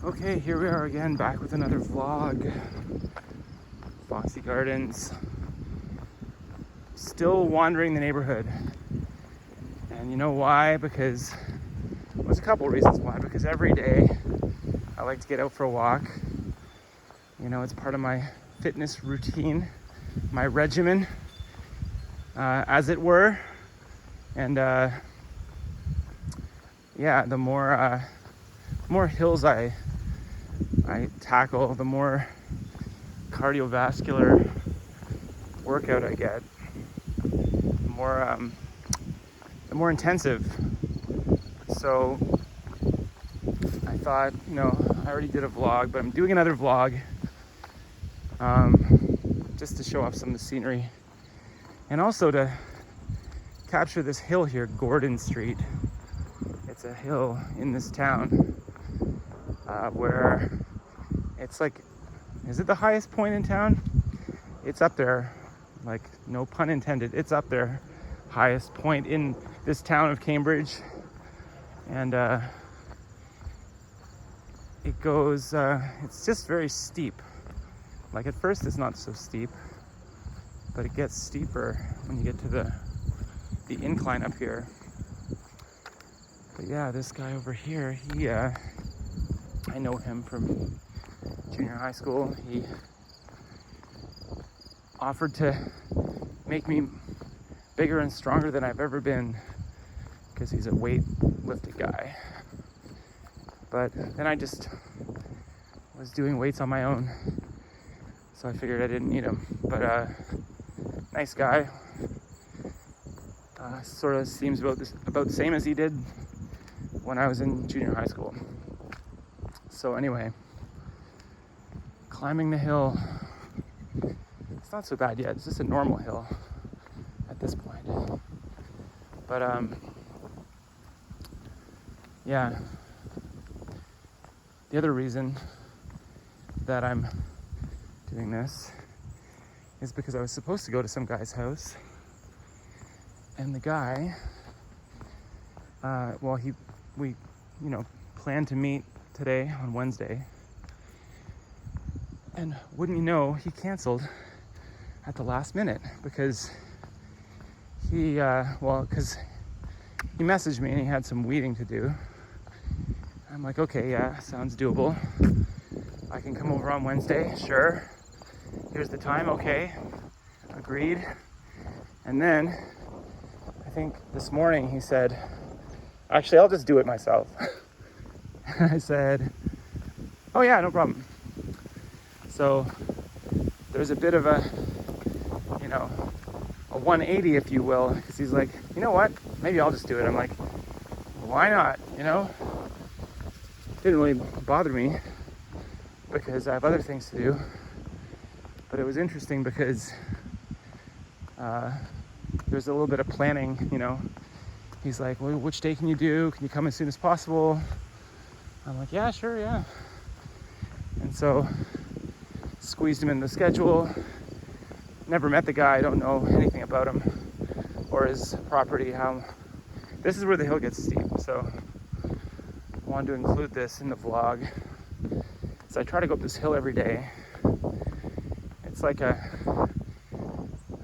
Okay, here we are again, back with another vlog. Foxy Gardens. Still wandering the neighborhood. And you know why? Because, well, there's a couple reasons why. Because every day I like to get out for a walk. You know, it's part of my fitness routine, my regimen, as it were. And yeah, the more hills I tackle, the more cardiovascular workout I get, the more intensive. So I thought, you know, I already did a vlog, but I'm doing another vlog just to show off some of the scenery and also to capture this hill here, Gordon Street. It's a hill in this town where it's like, is it the highest point in town? It's up there, like, no pun intended, it's up there, highest point in this town of Cambridge. And it goes, it's just very steep. Like, at first it's not so steep, but it gets steeper when you get to the incline up here. But yeah, this guy over here, he I know him from junior high school. He offered to make me bigger and stronger than I've ever been because he's a weightlifting guy. But then I just was doing weights on my own, so I figured I didn't need him. But nice guy. Sort of seems about the same as he did when I was in junior high school. So anyway, climbing the hill. It's not so bad yet. It's just a normal hill at this point. But yeah. The other reason that I'm doing this is because I was supposed to go to some guy's house, and the guy, we planned to meet today on Wednesday, and wouldn't you know, he canceled at the last minute because because he messaged me and he had some weeding to do. I'm like, okay, yeah, sounds doable. I can come over on Wednesday, sure. Here's the time, okay, agreed. And then I think this morning he said, actually, I'll just do it myself. And I said, oh yeah, no problem. So there's a bit of a 180, if you will, because he's like, you know what, maybe I'll just do it. I'm like, why not, Didn't really bother me because I have other things to do. But it was interesting because there's a little bit of planning, He's like, well, which day can you do? Can you come as soon as possible? I'm like, yeah, sure, yeah. And so squeezed him in the schedule. Never met the guy, I don't know anything about him or his property. This is where the hill gets steep, so I wanted to include this in the vlog. So I try to go up this hill every day. It's like I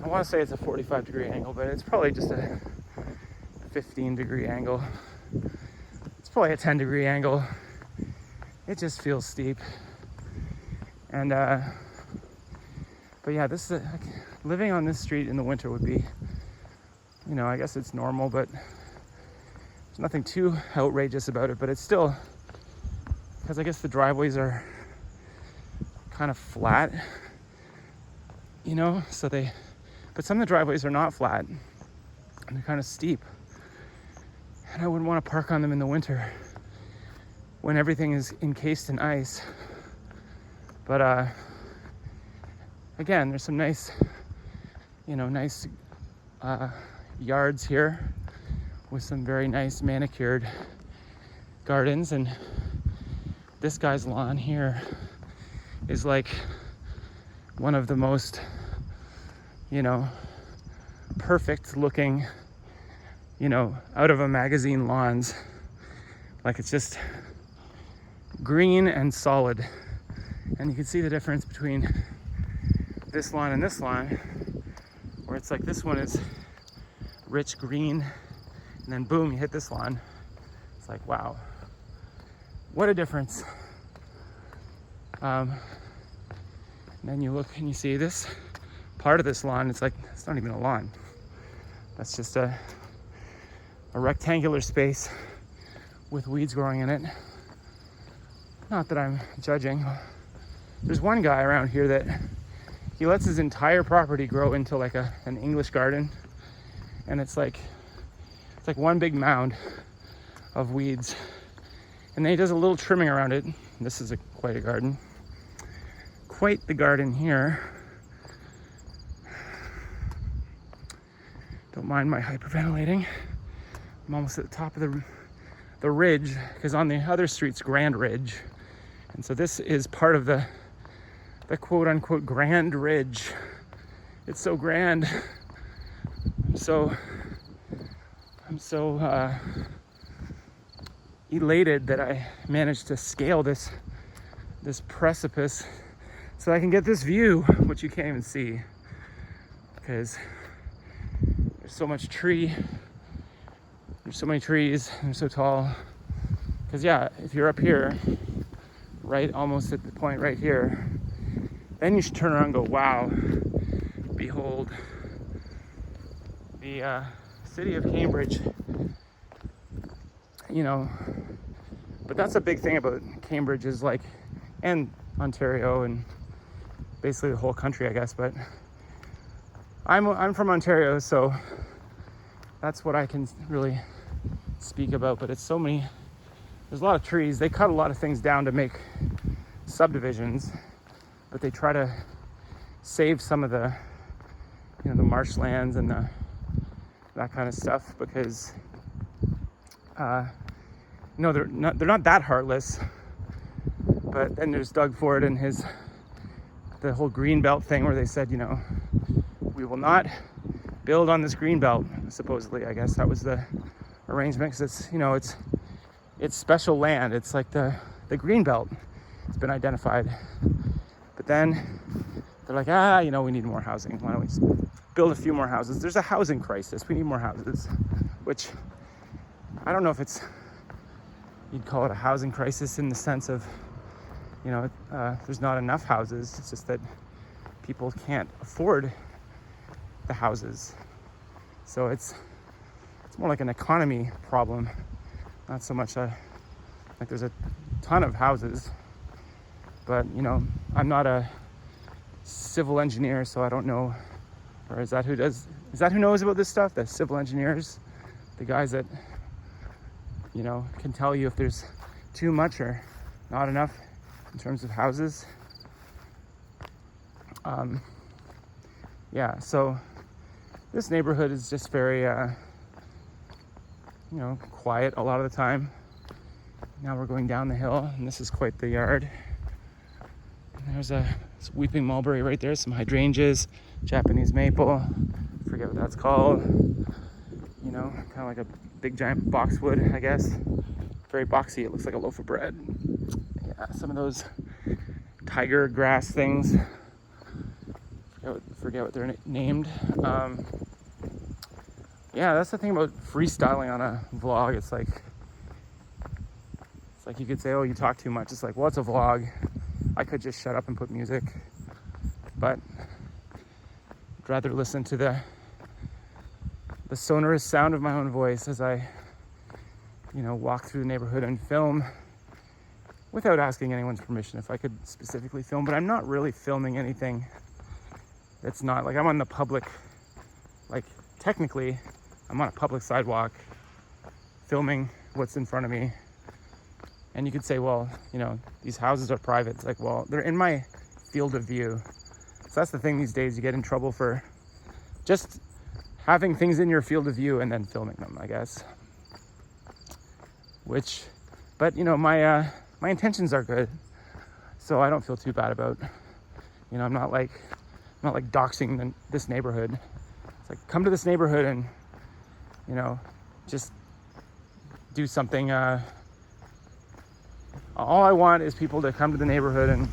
want to say it's a 45-degree angle, but it's probably just a 15-degree angle. It's probably a 10-degree angle. It just feels steep. And but yeah, this is living on this street in the winter would be, I guess it's normal, but there's nothing too outrageous about it. But it's still, because I guess the driveways are kind of flat, so but some of the driveways are not flat and they're kind of steep, and I wouldn't want to park on them in the winter when everything is encased in ice. But again, there's some nice yards here with some very nice manicured gardens, and this guy's lawn here is like one of the most perfect looking out of a magazine lawns. Like, it's just green and solid. And you can see the difference between this lawn and this lawn, where it's like this one is rich green, and then boom, you hit this lawn. It's like, wow, what a difference. And then you look and you see this part of this lawn, it's like, it's not even a lawn. That's just a rectangular space with weeds growing in it. Not that I'm judging. There's one guy around here that he lets his entire property grow into like an English garden, and it's like one big mound of weeds, and then he does a little trimming around it. This is quite a garden, quite the garden here. Don't mind my hyperventilating. I'm almost at the top of the ridge, because on the other street's Grand Ridge, and so this is part of the quote unquote Grand Ridge. It's so grand. I'm so elated that I managed to scale this precipice so I can get this view, which you can't even see because there's so much tree. There's so many trees, and they're so tall. Because yeah, if you're up here, right almost at the point right here, then you should turn around and go, wow, behold the city of Cambridge. You know, but that's a big thing about Cambridge is like, and Ontario and basically the whole country, I guess, but I'm from Ontario, so that's what I can really speak about. But it's so many, there's a lot of trees. They cut a lot of things down to make subdivisions, but they try to save some of the, you know, the marshlands and that kind of stuff, because no, they're not that heartless. But then there's Doug Ford and the whole green belt thing, where they said, you know, we will not build on this green belt. Supposedly, I guess that was the arrangement, because it's, you know, it's special land. It's like the green belt. It's been identified. But then they're like, you know, we need more housing. Why don't we just build a few more houses? There's a housing crisis. We need more houses, which I don't know if you'd call it a housing crisis in the sense of, you know, there's not enough houses. It's just that people can't afford the houses. So it's more like an economy problem, not so much like there's a ton of houses. But, you know, I'm not a civil engineer, so I don't know. Or is that who knows about this stuff? The civil engineers, the guys that, you know, can tell you if there's too much or not enough in terms of houses. Yeah, so this neighborhood is just very, you know, quiet a lot of the time. Now we're going down the hill, and this is quite the yard. And there's a weeping mulberry right there, some hydrangeas, Japanese maple, forget what that's called. You know, kind of like a big giant boxwood, I guess. Very boxy, it looks like a loaf of bread. Yeah, some of those tiger grass things. Forget what they're named. Yeah, that's the thing about freestyling on a vlog. It's like you could say, oh, you talk too much. It's like, well, it's a vlog. I could just shut up and put music, but I'd rather listen to the sonorous sound of my own voice as I, you know, walk through the neighborhood and film without asking anyone's permission if I could specifically film. But I'm not really filming anything that's not, like, I'm on the public, like, technically I'm on a public sidewalk filming what's in front of me. And you could say, well, you know, these houses are private. It's like, well, they're in my field of view. So that's the thing these days, you get in trouble for just having things in your field of view and then filming them, I guess. But you know, my intentions are good, so I don't feel too bad about, you know, I'm not like doxing this neighborhood. It's like, come to this neighborhood and, you know, just do something All I want is people to come to the neighborhood, and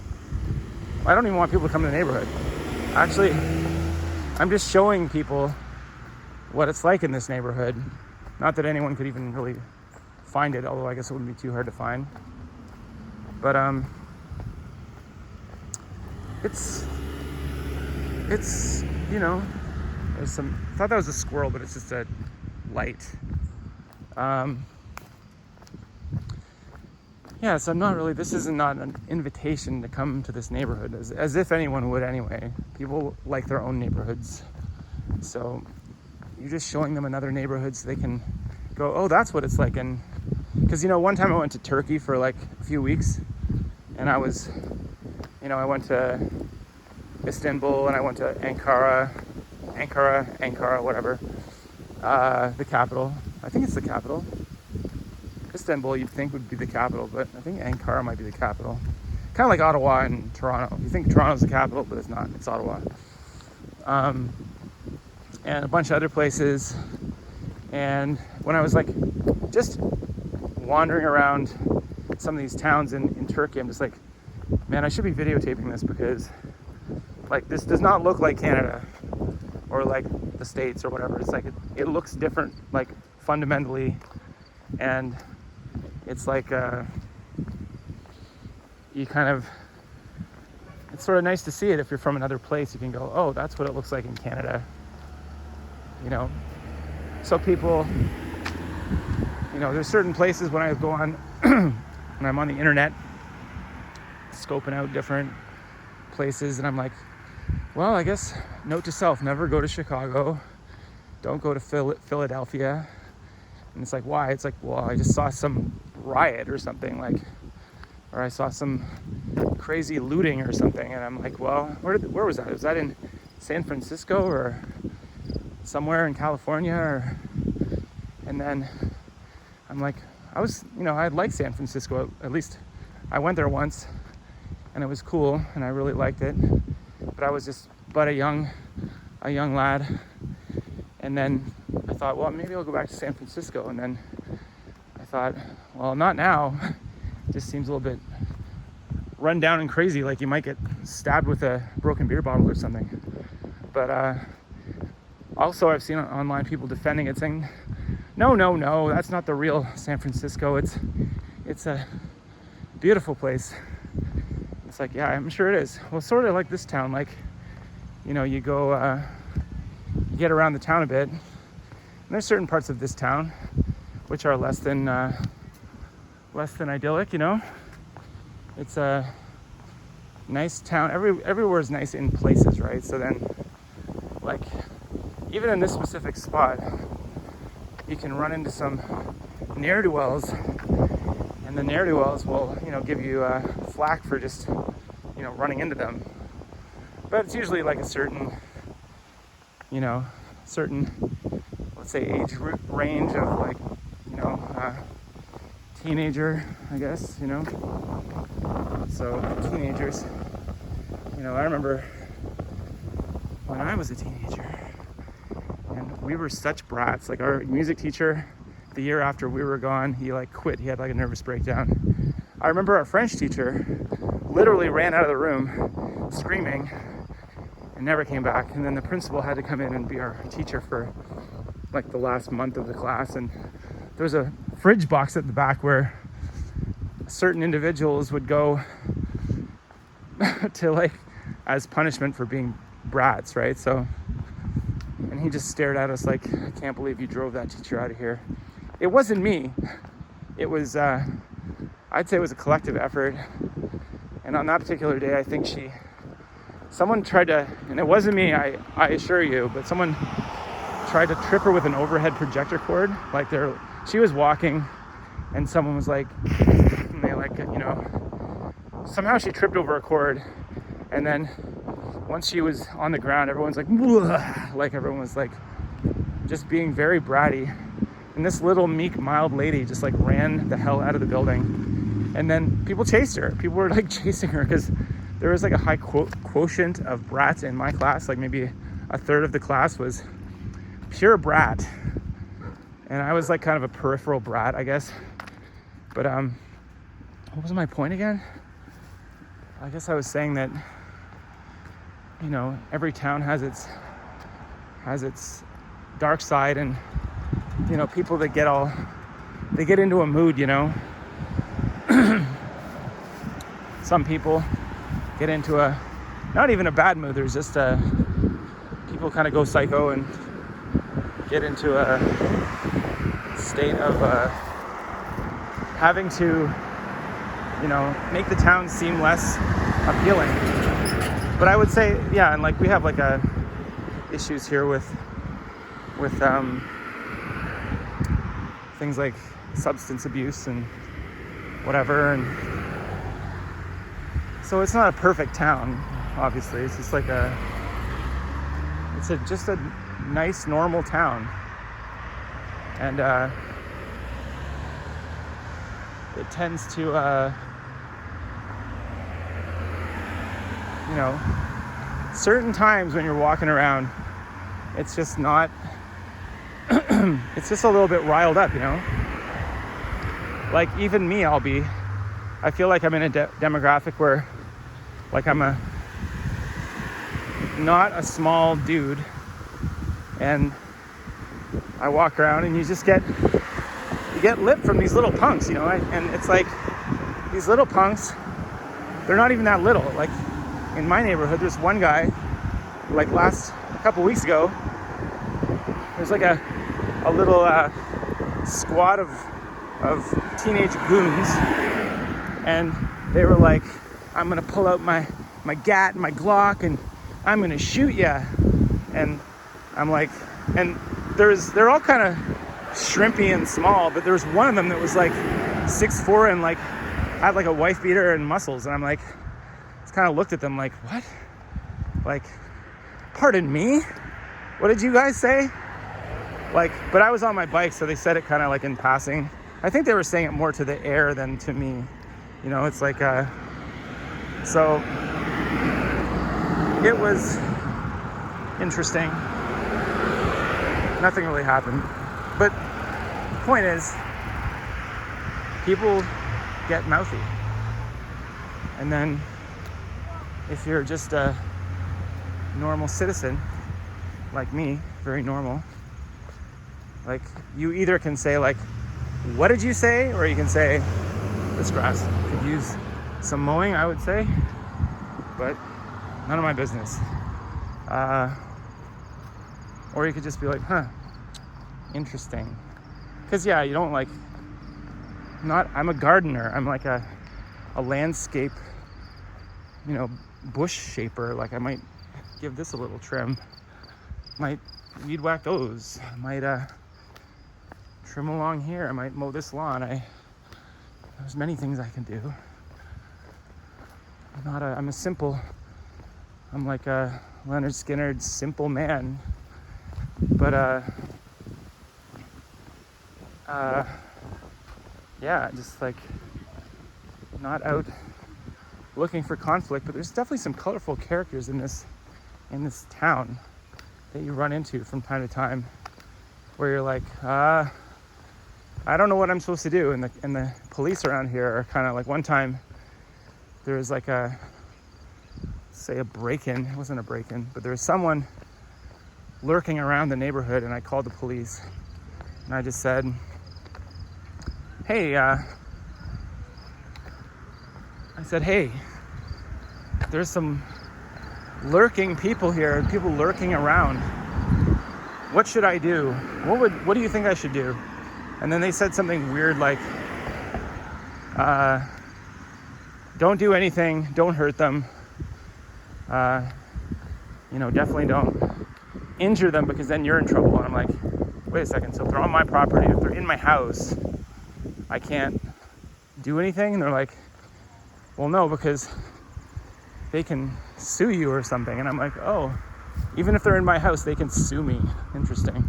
I don't even want people to come to the neighborhood. Actually, I'm just showing people what it's like in this neighborhood. Not that anyone could even really find it, although I guess it wouldn't be too hard to find. But it's there's some. I thought that was a squirrel, but it's just a light. Yeah, so I'm not really. This is not an invitation to come to this neighborhood, as if anyone would anyway. People like their own neighborhoods, so you're just showing them another neighborhood so they can go, oh, that's what it's like. And because one time I went to Turkey for like a few weeks, and I was, I went to Istanbul and I went to Ankara, whatever, the capital. I think it's the capital. Istanbul you'd think would be the capital, but I think Ankara might be the capital. Kind of like Ottawa and Toronto. You think Toronto's the capital, but it's not. It's Ottawa. And a bunch of other places. And when I was like just wandering around some of these towns in Turkey, I'm just like, man, I should be videotaping this, because like this does not look like Canada or like the States or whatever. It's like it looks different, like fundamentally, and it's like it's sort of nice to see it. If you're from another place, you can go, oh, that's what it looks like in Canada, so people, there's certain places when I go on when I'm on the internet scoping out different places, and I'm like, well, I guess note to self, never go to Chicago, don't go to Philadelphia. And it's like, why? It's like, well, I just saw some riot or something, like, or I saw some crazy looting or something, and I'm like, well, where was that? Was that in San Francisco or somewhere in California? And then I'm like, I like San Francisco. At least I went there once, and it was cool, and I really liked it. But I was just a young lad. And then I thought, well, maybe I'll go back to San Francisco. And then I thought, well, not now. It just seems a little bit run down and crazy, like you might get stabbed with a broken beer bottle or something. But also I've seen online people defending it, saying, no, that's not the real San Francisco. It's a beautiful place. It's like, yeah, I'm sure it is. Well, sort of like this town, like, you go, you get around the town a bit, and there's certain parts of this town which are less than idyllic. It's a nice town. Everywhere is nice in places, right? So then, like, even in this specific spot, you can run into some ne'er-do-wells, and the ne'er-do-wells will, give you flack for just, running into them. But it's usually like a certain, let's say, age range of, like, teenager, I guess, So teenagers, I remember when I was a teenager, and we were such brats. Like, our music teacher, the year after we were gone, he like quit. He had like a nervous breakdown. I remember our French teacher literally ran out of the room screaming and never came back. And then the principal had to come in and be our teacher for like the last month of the class. And there was a fridge box at the back where certain individuals would go to, like, as punishment for being brats, right? So, and he just stared at us like, I can't believe you drove that teacher out of here. It wasn't me. It was, I'd say it was a collective effort. And on that particular day, I think someone tried to, and it wasn't me, I assure you, but someone tried to trip her with an overhead projector cord. Like, she was walking, and someone was like, and they like, somehow she tripped over a cord, and then once she was on the ground, everyone's like, "Whoa," like everyone was like just being very bratty, and this little meek, mild lady just like ran the hell out of the building. And then people chased her. People were like chasing her because there was like a high quotient of brats in my class. Like maybe a third of the class was pure brat, and I was like kind of a peripheral brat, I guess. But what was my point again? I guess I was saying that, you know, every town has its dark side, and, you know, people that they get into a mood, you know. Some people get into not even a bad mood. There's just people kind of go psycho and get into a state of having to, you know, make the town seem less appealing. But I would say, yeah, and like we have like issues here with things like substance abuse and whatever, and so it's not a perfect town, obviously. It's just like just a nice, normal town. And it tends to, you know, certain times when you're walking around, it's just not, it's just a little bit riled up, you know? Like, even me, I feel like I'm in a demographic where, like, I'm not a small dude, and I walk around and you get lit from these little punks, you know, and it's like, these little punks, they're not even that little. Like, in my neighborhood, there's one guy, like a couple weeks ago, there's like a little squad of teenage goons, and they were like, I'm gonna pull out my gat and my Glock and I'm gonna shoot ya. And I'm like, and they're all kind of shrimpy and small, but there was one of them that was like 6'4" and like had like a wife beater and muscles, and I'm like, just kind of looked at them like, what? Like, pardon me? What did you guys say? Like, but I was on my bike, so they said it kind of like in passing. I think they were saying it more to the air than to me. You know, it's like, so it was interesting. Nothing really happened. But the point is, people get mouthy. And then if you're just a normal citizen, like me, very normal, like, you either can say like, what did you say? Or you can say, this grass could use some mowing, I would say, but none of my business. Or you could just be like, huh, interesting. Because, yeah, you don't like, I'm a gardener. I'm like a landscape, you know, bush shaper. Like, I might give this a little trim. Might weed whack those. I might trim along here. I might mow this lawn. There's many things I can do. I'm like a Leonard Skinner's simple man. But yeah, just like not out looking for conflict, but there's definitely some colorful characters in this town that you run into from time to time, where you're like, I don't know what I'm supposed to do, and the police around here are kind of like, one time there was like a break-in. It wasn't a break-in, but there was someone lurking around the neighborhood, and I called the police, and I just said, hey, there's some lurking people here, people lurking around. What should I do? What do you think I should do? And then they said something weird like, don't do anything, don't hurt them. You know, definitely don't injure them, because then you're in trouble. And I'm like, wait a second, so if they're on my property, if they're in my house, I can't do anything? And they're like, well, no, because they can sue you or something. And I'm like, oh, even if they're in my house, they can sue me. Interesting.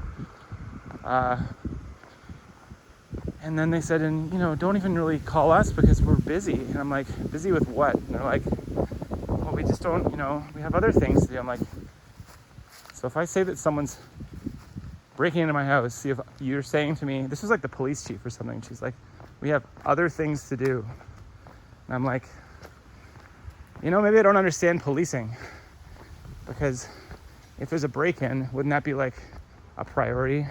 And then they said, and, you know, don't even really call us because we're busy. And I'm like, busy with what? And they're like, well, we just don't, you know, we have other things to do. I'm like, so if I say that someone's breaking into my house, see if you're saying to me, this was like the police chief or something. She's like, we have other things to do. And I'm like, maybe I don't understand policing, because if there's a break-in, wouldn't that be like a priority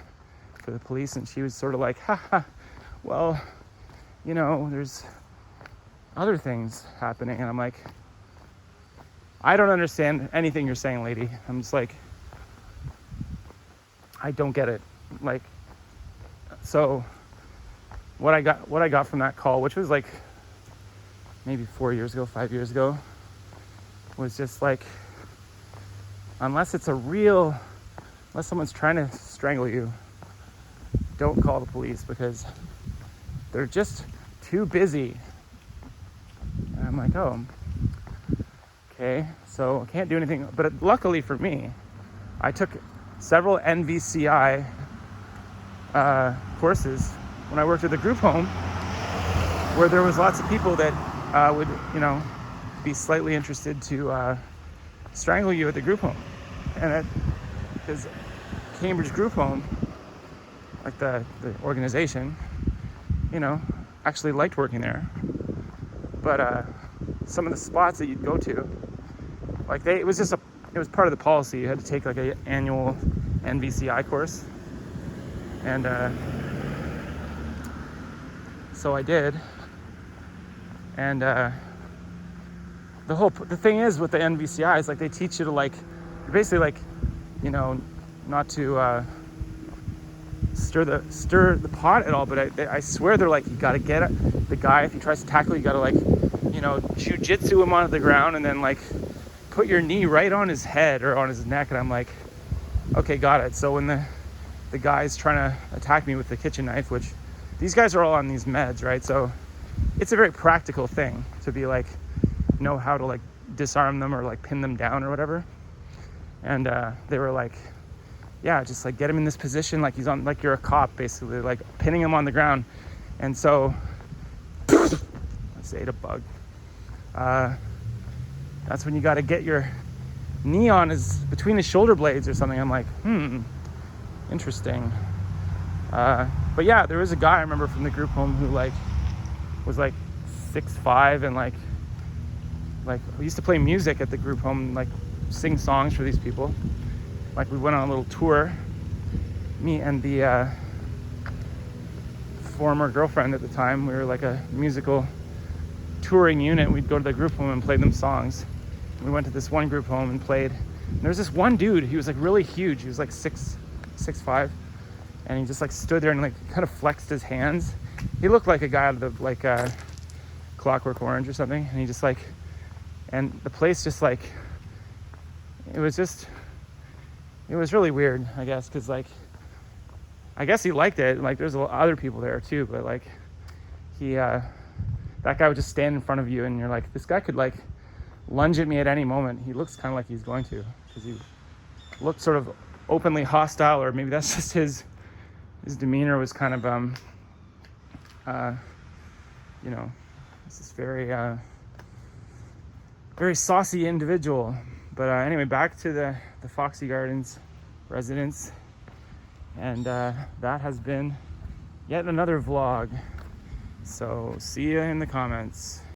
for the police? And she was sort of like, haha, well, there's other things happening. And I'm like, I don't understand anything you're saying, lady. I'm just like, I don't get it. Like, so what I got from that call, which was like maybe 5 years ago, was just like, unless someone's trying to strangle you, don't call the police, because they're just too busy. And I'm like, oh, okay, so I can't do anything. But luckily for me, I took several NVCI courses when I worked at the group home, where there was lots of people that would, be slightly interested to strangle you at the group home. And because Cambridge Group Home, like the organization, actually liked working there. But some of the spots that you'd go to, like it was part of the policy. You had to take like an annual NVCI course. And so I did. And the thing is with the NVCI is like they teach you to like, basically like, not to stir the pot at all. But I swear they're like, you gotta get the guy, if he tries to tackle you, gotta like, jujitsu him onto the ground and then like put your knee right on his head or on his neck. And I'm like, okay, got it. So when the guy's trying to attack me with the kitchen knife, which these guys are all on these meds, right? So it's a very practical thing to be like, know how to like disarm them or like pin them down or whatever. And they were like, yeah, just like get him in this position like he's on, like you're a cop, basically, like pinning him on the ground. And so let's say a bug. That's when you got to get your knee on between his shoulder blades or something. I'm like, interesting. But yeah, there was a guy I remember from the group home who like was like 6'5" and like we used to play music at the group home and like sing songs for these people. Like we went on a little tour, me and the former girlfriend at the time. We were like a musical touring unit. We'd go to the group home and play them songs. We went to this one group home and played. And there was this one dude. He was like really huge. He was like 6'5", and he just like stood there and like kind of flexed his hands. He looked like a guy out of like Clockwork Orange or something. And he just like, and the place just like, it was really weird, I guess, because like, I guess he liked it. Like there's other people there too, but like that guy would just stand in front of you and you're like, this guy could like lunge at me at any moment. He looks kind of like he's going to, because he looked sort of openly hostile, or maybe that's just his demeanor was kind of this is very saucy individual. But anyway, back to the Foxy Gardens residence, and that has been yet another vlog. So see you in the comments.